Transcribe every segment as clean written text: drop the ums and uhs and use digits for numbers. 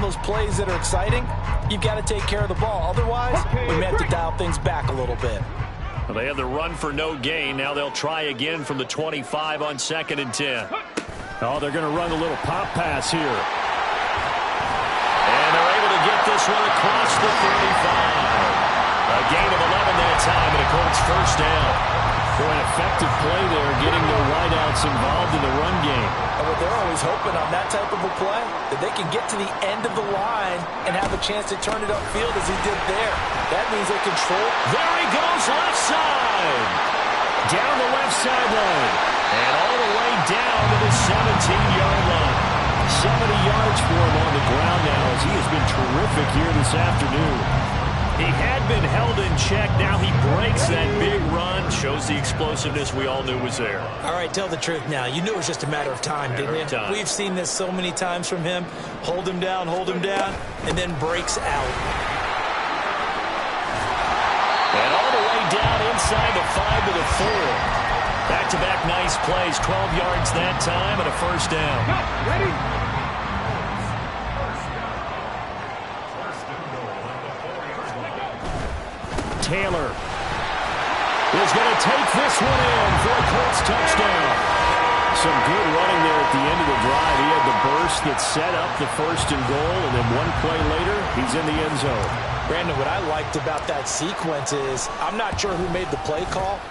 on those plays that are exciting, you've got to take care of the ball. Otherwise, we may have to dial things back a little bit. Well, they had the run for no gain. Now they'll try again from the 25 on 2nd and 10. Oh, they're going to run a little pop pass here. And they're able to get this one across the 35. A gain of 11 that time, and a Colts first down. For an effective play there, getting their wideouts involved in the run game. And what they're always hoping on that type of a play, that they can get to the end of the line and have a chance to turn it upfield as he did there. That means they control. There he goes, left side. Down the left sideline. And all the way down to the 17-yard line. 70 yards for him on the ground now as he has been terrific here this afternoon. He had been held in check. Now he breaks that big run. Shows the explosiveness we all knew was there. All right, tell the truth now. You knew it was just a matter of time, didn't you? We've seen this so many times from him. Hold him down, and then breaks out. And all the way down inside the 5 to the 4. Back-to-back nice plays. 12 yards that time and a first down. Ready? Taylor is going to take this one in for a Colts touchdown. Some good running there at the end of the drive. He had the burst that set up the 1st and goal, and then one play later, he's in the end zone. Brandon, what I liked about that sequence is I'm not sure who made the play call,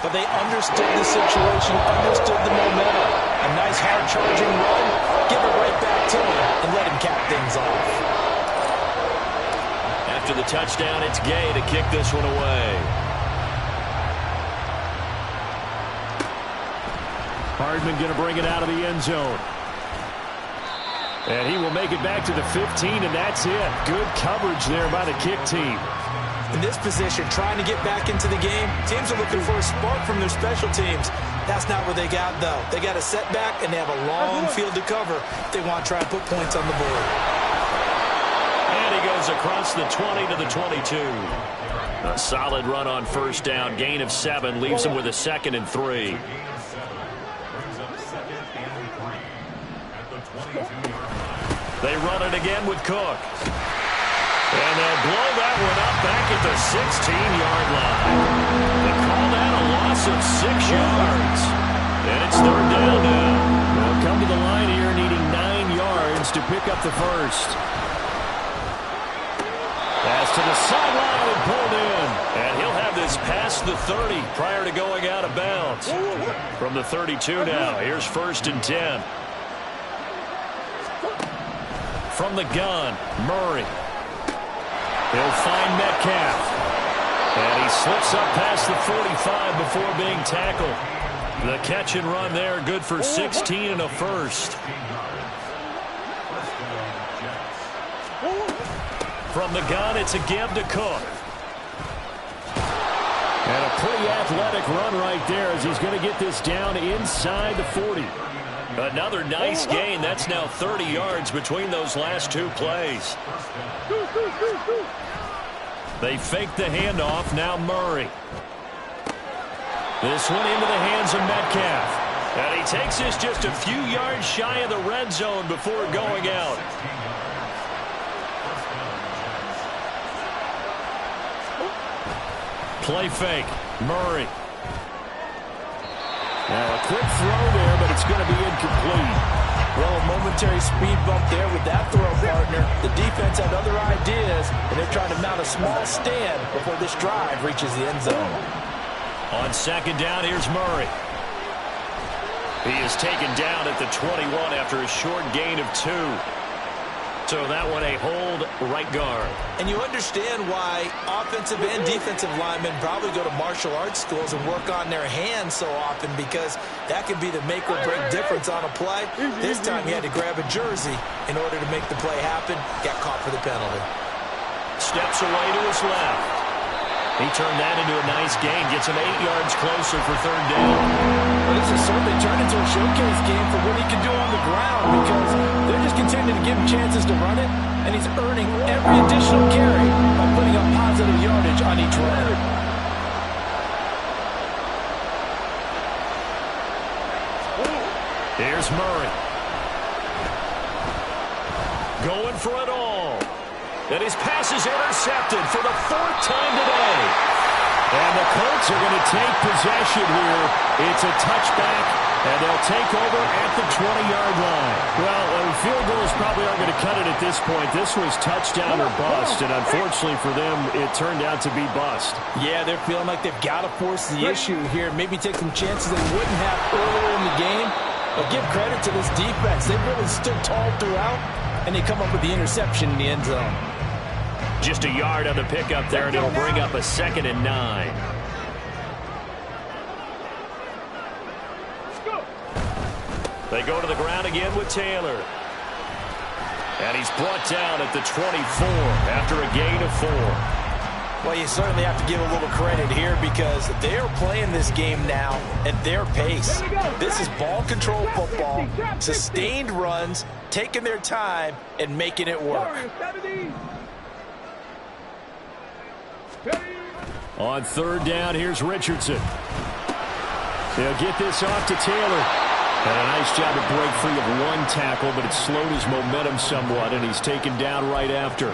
but they understood the situation, understood the momentum. A nice hard-charging run, give it right back to him, and let him cap things off. After the touchdown, it's Gay to kick this one away. Hardman going to bring it out of the end zone. And he will make it back to the 15, and that's it. Good coverage there by the kick team. In this position, trying to get back into the game, teams are looking for a spark from their special teams. That's not what they got, though. They got a setback, and they have a long field to cover if they want to try and put points on the board. And he goes across the 20 to the 22. A solid run on first down. Gain of 7 leaves him with a 2nd and 3. They run it again with Cook. And they'll blow that one up back at the 16-yard line. They call that a loss of 6 yards. And it's 3rd down now. They'll come to the line here needing 9 yards to pick up the first. Pass to the sideline and pulled in. And he'll have this past the 30 prior to going out of bounds. From the 32 now, here's 1st and 10. From the gun, Murray. He'll find Metcalf. And he slips up past the 45 before being tackled. The catch and run there, good for 16 and a first. From the gun, it's a give to Cook. And a pretty athletic run right there as he's going to get this down inside the 40. Another nice gain. That's now 30 yards between those last 2 plays. They fake the handoff. Now Murray. This one into the hands of Metcalf. And he takes this just a few yards shy of the red zone before going out. Play fake. Murray. Now a quick throw there, but it's going to be incomplete. Well, a momentary speed bump there with that throw, partner. The defense had other ideas, and they're trying to mount a small stand before this drive reaches the end zone. On 2nd down, here's Murray. He is taken down at the 21 after a short gain of 2. So that one a hold right guard. And you understand why offensive and defensive linemen probably go to martial arts schools and work on their hands so often, because that could be the make or break difference on a play. This time he had to grab a jersey in order to make the play happen. Got caught for the penalty. Steps away to his left. He turned that into a nice gain. Gets him 8 yards closer for 3rd down. Well, this has certainly turned into a showcase game for what he can do on the ground, because they're just continuing to give him chances to run it, and he's earning every additional carry by putting up positive yardage on each run. Here's Murray. going for it all. And his pass is intercepted for the 4th time today. And the Colts are going to take possession here. It's a touchback, and they'll take over at the 20-yard line. Well, field goals probably aren't going to cut it at this point. This was touchdown or bust, and unfortunately for them, it turned out to be bust. Yeah, they're feeling like they've got to force the issue here. Maybe take some chances they wouldn't have earlier in the game. But give credit to this defense. They've really stood tall throughout, and they come up with the interception in the end zone. Just a yard on the pickup there, and it'll bring up a 2nd and 9. They go to the ground again with Taylor. And he's brought down at the 24 after a gain of 4. Well, you certainly have to give a little credit here because they are playing this game now at their pace. This is ball control football, sustained runs, taking their time, and making it work. On 3rd down, here's Richardson. They'll get this off to Taylor. And a nice job to break free of 1 tackle, but it slowed his momentum somewhat, and he's taken down right after.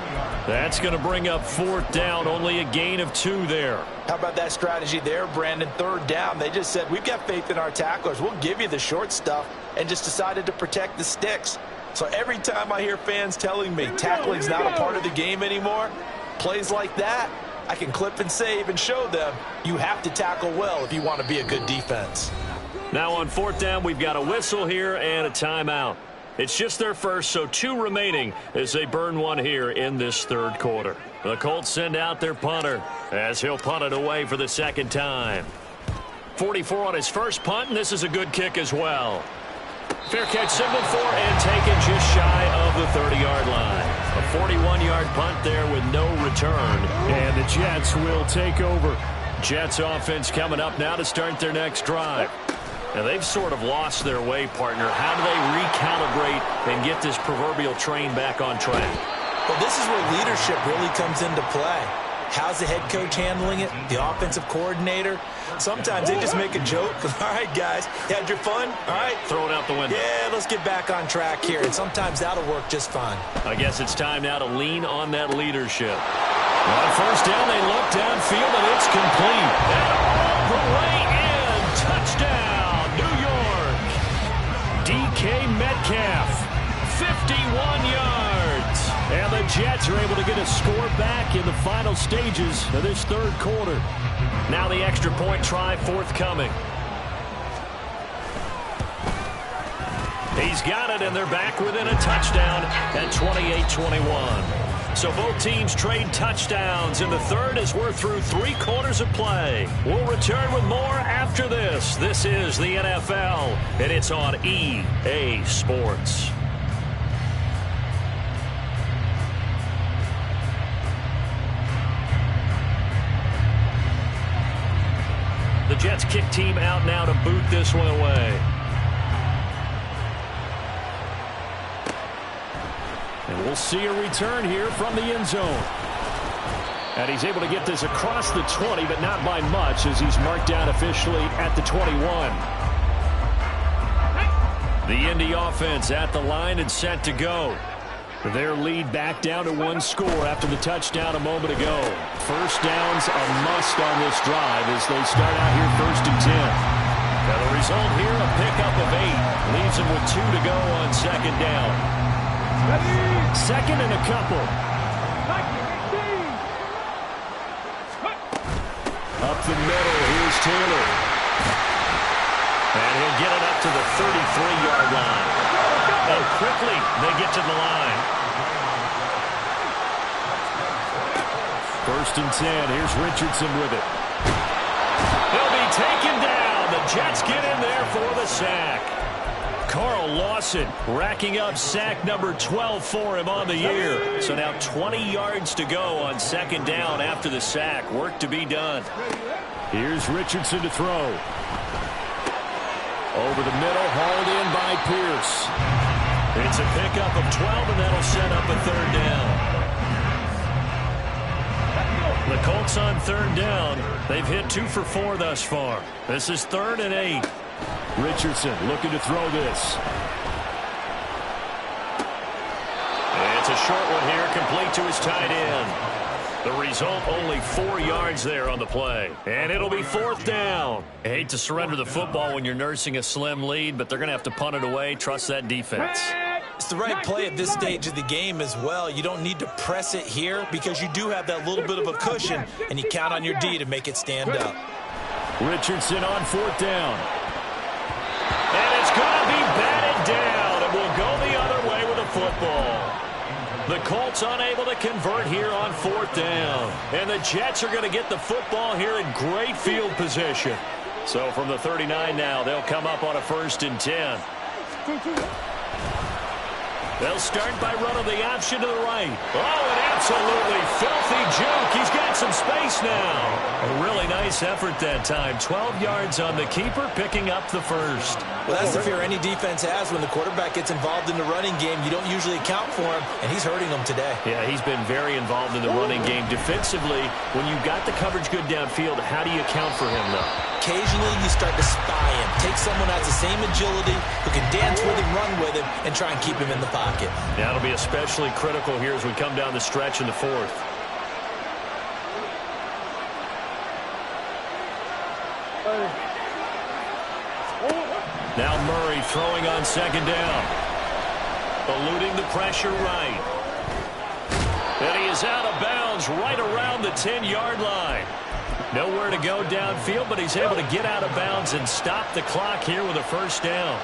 That's going to bring up 4th down, only a gain of 2 there. How about that strategy there, Brandon? 3rd down, they just said, we've got faith in our tacklers. We'll give you the short stuff, and just decided to protect the sticks. So every time I hear fans telling me tackling's not a part of the game anymore, plays like that, I can clip and save and show them you have to tackle well if you want to be a good defense. Now on 4th down, we've got a whistle here and a timeout. It's just their first, so 2 remaining as they burn 1 here in this 3rd quarter. The Colts send out their punter as he'll punt it away for the 2nd time. 44 on his first punt, and this is a good kick as well. Fair catch signaled for and taken just shy of the 30-yard line. A 41-yard punt there with no return. And the Jets will take over. Jets offense coming up now to start their next drive. Now, they've sort of lost their way, partner. How do they recalibrate and get this proverbial train back on track? Well, this is where leadership really comes into play. How's the head coach handling it? The offensive coordinator? Sometimes they just make a joke. All right, guys, you had your fun? All right. Throw it out the window. Yeah, let's get back on track here. And sometimes that'll work just fine. I guess it's time now to lean on that leadership. On 1st down, they look downfield, and it's complete. And all the way in. Touchdown. DK Metcalf, 51 yards. And the Jets are able to get a score back in the final stages of this 3rd quarter. Now the extra point try forthcoming. He's got it, and they're back within a touchdown at 28-21. So both teams trade touchdowns in the 3rd as we're through 3 quarters of play. We'll return with more after this. This is the NFL, and it's on EA Sports. The Jets kick team out now to boot this one away. And we'll see a return here from the end zone. And he's able to get this across the 20, but not by much as he's marked down officially at the 21. The Indy offense at the line and set to go. Their lead back down to 1 score after the touchdown a moment ago. 1st down's a must on this drive as they start out here 1st and 10. Now the result here, a pickup of 8. Leaves them with 2 to go on 2nd down. 2nd and a couple. Up the middle, here's Taylor. And he'll get it up to the 33-yard line. And quickly, they get to the line. 1st and 10, here's Richardson with it. He'll be taken down. The Jets get in there for the sack. Carl Lawson racking up sack number 12 for him on the year. So now 20 yards to go on 2nd down after the sack. Work to be done. Here's Richardson to throw. Over the middle, hauled in by Pierce. It's a pickup of 12, and that'll set up a 3rd down. The Colts on 3rd down. They've hit 2 for 4 thus far. This is 3rd and 8. It's short one here, complete to his tight end. The result, only 4 yards there on the play. And it'll be 4th down. I hate to surrender the football when you're nursing a slim lead, but they're going to have to punt it away. Trust that defense. It's the right play at this stage of the game as well. You don't need to press it here because you do have that little bit of a cushion, and you count on your D to make it stand up. Richardson on 4th down. And it's going to be batted down, and we'll go the other way with a football. The Colts unable to convert here on 4th down. And the Jets are going to get the football here in great field position. So from the 39 now, they'll come up on a 1st and 10. They'll start by running the option to the right. Oh, an absolutely filthy juke. He's got some space now. A really nice effort that time. 12 yards on the keeper, picking up the 1st. Well, that's the fear any defense has when the quarterback gets involved in the running game. You don't usually account for him, and he's hurting them today. Yeah, he's been very involved in the running game. Defensively, when you've got the coverage good downfield, how do you account for him, though? Occasionally, you start to spy him. Take someone who has the same agility, who can dance with him, run with him, and try and keep him in the pocket. That'll be especially critical here as we come down the stretch in the 4th. Now Murray throwing on 2nd down. Eluding the pressure right. And he is out of bounds right around the 10-yard line. Nowhere to go downfield, but he's able to get out of bounds and stop the clock here with a 1st down.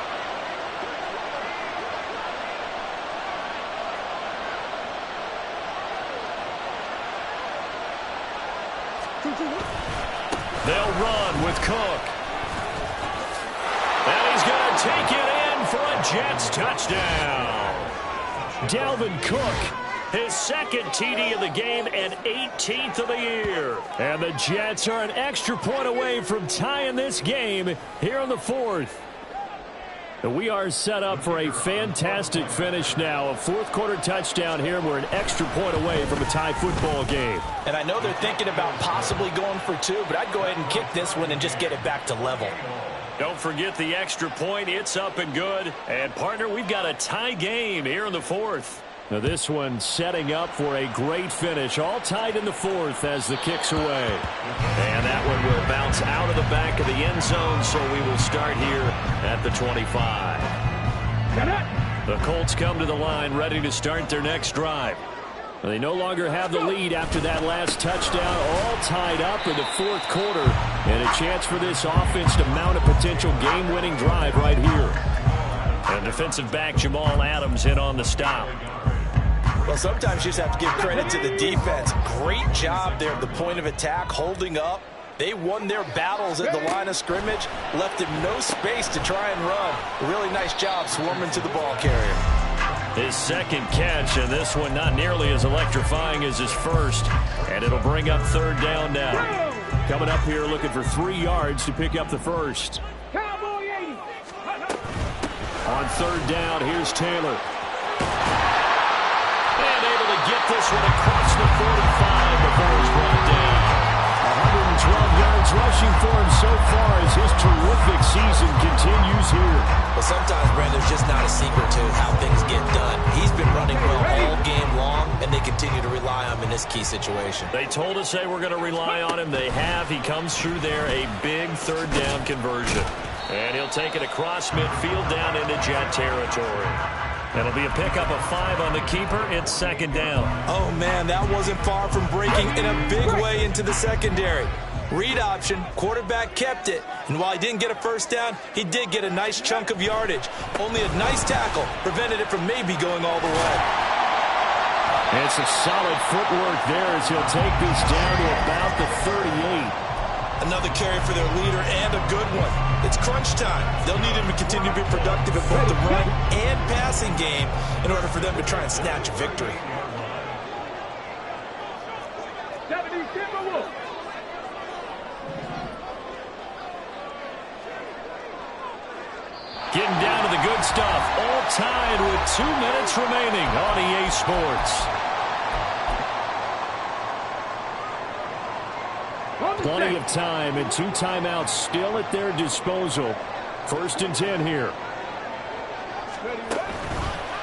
They'll run with Cook. And he's going to take it in for a Jets touchdown. Dalvin Cook, his 2nd TD of the game and 18th of the year. And the Jets are an extra point away from tying this game here in the 4th. We are set up for a fantastic finish now. A 4th quarter touchdown here. We're an extra point away from a tie football game. And I know they're thinking about possibly going for 2, but I'd go ahead and kick this one and just get it back to level. Don't forget the extra point. It's up and good. And, partner, we've got a tie game here in the 4th. Now this one setting up for a great finish. All tied in the 4th as the kick's away. And that one will bounce out of the back of the end zone, so we will start here at the 25. The Colts come to the line ready to start their next drive. They no longer have the lead after that last touchdown. All tied up in the 4th quarter. And a chance for this offense to mount a potential game-winning drive right here. And defensive back Jamal Adams in on the stop. Well, sometimes you just have to give credit to the defense. Great job there at the point of attack, holding up. They won their battles at the line of scrimmage, left him no space to try and run. A really nice job swarming to the ball carrier. His 2nd catch, and this one not nearly as electrifying as his 1st. And it'll bring up 3rd down now. Coming up here looking for 3 yards to pick up the 1st. On 3rd down, here's Taylor. And able to get this one across the 45 before he's brought down. 112 yards rushing for him so far as his terrific season continues here. But sometimes, Brandon, there's just not a secret to how things get done. He's been running well all game long, and they continue to rely on him in this key situation. They told us they were going to rely on him. They have. He comes through there, a big 3rd down conversion. And he'll take it across midfield down into Jet territory. It'll be a pickup of 5 on the keeper. It's 2nd down. Oh, man, that wasn't far from breaking in a big way into the secondary. Read option, quarterback kept it. And while he didn't get a 1st down, he did get a nice chunk of yardage. Only a nice tackle prevented it from maybe going all the way. And some solid footwork there as he'll take this down to about the 38. Another carry for their leader and a good one. It's crunch time. They'll need him to continue to be productive in both the run and passing game in order for them to try and snatch a victory. Getting down to the good stuff. All tied with 2 minutes remaining on EA Sports. Plenty of time and 2 timeouts still at their disposal. 1st and 10 here.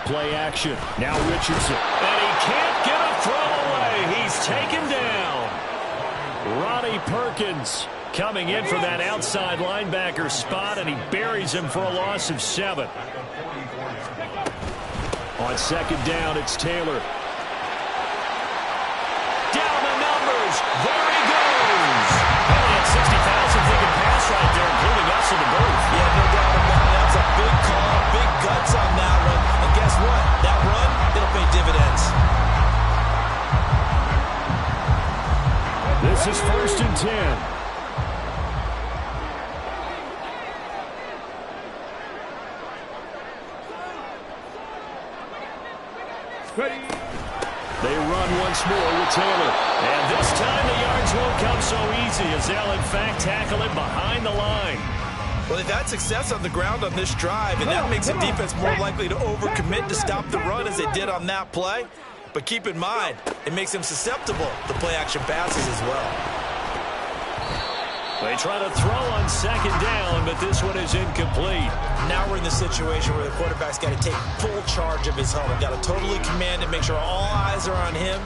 Play action. Now Richardson. And he can't get a throw away. He's taken down. Ronnie Perkins coming in from that outside linebacker spot, and he buries him for a loss of 7. On second down, it's Taylor. Down the numbers. There he goes. Well, he had 60,000 thinking pass right there, including us in the booth. Yeah, no doubt about it. That's a big call, big guts on that one. And guess what? That run, it'll pay dividends. This is 1st and 10. They run once more with Taylor. And this time the yards won't come so easy as they'll, in fact, tackle him behind the line. Well, they've had success on the ground on this drive, and that makes the defense more likely to overcommit to stop the run as they did on that play. But keep in mind, it makes them susceptible to play-action passes as well. They try to throw on second down, but this one is incomplete. Now we're in the situation where the quarterback's got to take full charge of his huddle. Got to totally command it, make sure all eyes are on him.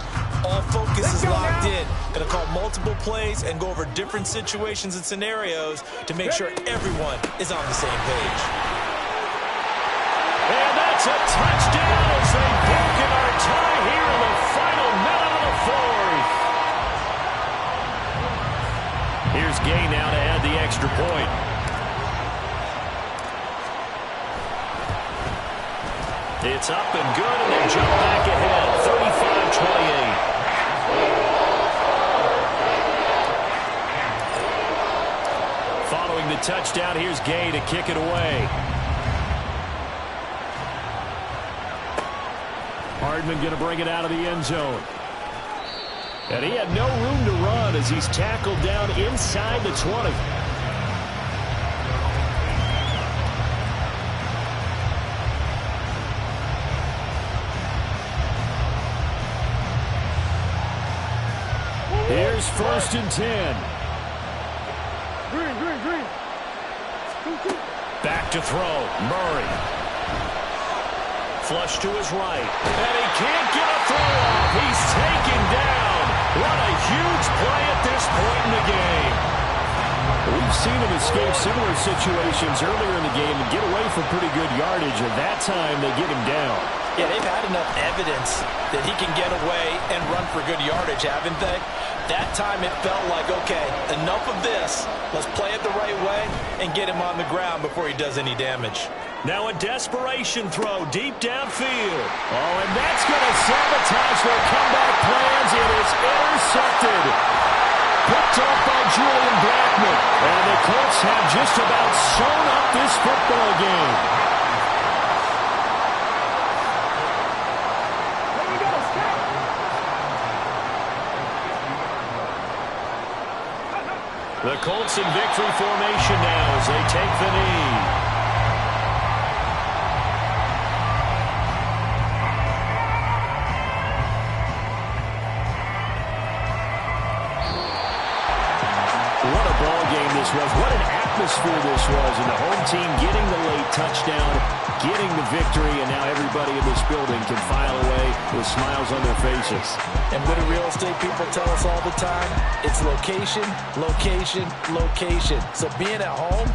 All focus is locked in. Going to call multiple plays and go over different situations and scenarios to make sure everyone is on the same page. And that's a touchdown as they've broken our tie here in the final minute of the 4th. Here's Gay now to add the extra point. It's up and good, and they jump back ahead, 35-28. Following the touchdown, here's Gay to kick it away. Hardman going to bring it out of the end zone. And he had no room to run as he's tackled down inside the 20. Here's 1st and 10. Back to throw. Murray. Flush to his right. And he can't get a throw off. He's taken down. What a huge play at this point in the game. We've seen him escape similar situations earlier in the game and get away from pretty good yardage, and that time they get him down. Yeah, they've had enough evidence that he can get away and run for good yardage, haven't they? That time it felt like, okay, enough of this. Let's play it the right way and get him on the ground before he does any damage. Now a desperation throw deep downfield. Oh, and that's going to sabotage their comeback plans. It is intercepted. Picked off by Julian Blackmon. And the Colts have just about sewn up this football game. The Colts in victory formation now as they take the knee. What a ball game this was. What an atmosphere this was. And the home team getting the late touchdown, getting the victory, and now everybody in this building can file away with smiles on their faces. And what do real estate people tell us all the time? It's location, location, location. So being at home,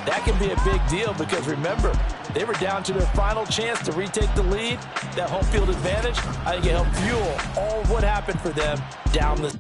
that can be a big deal because remember, they were down to their final chance to retake the lead. That home field advantage, I think it helped fuel all of what happened for them down the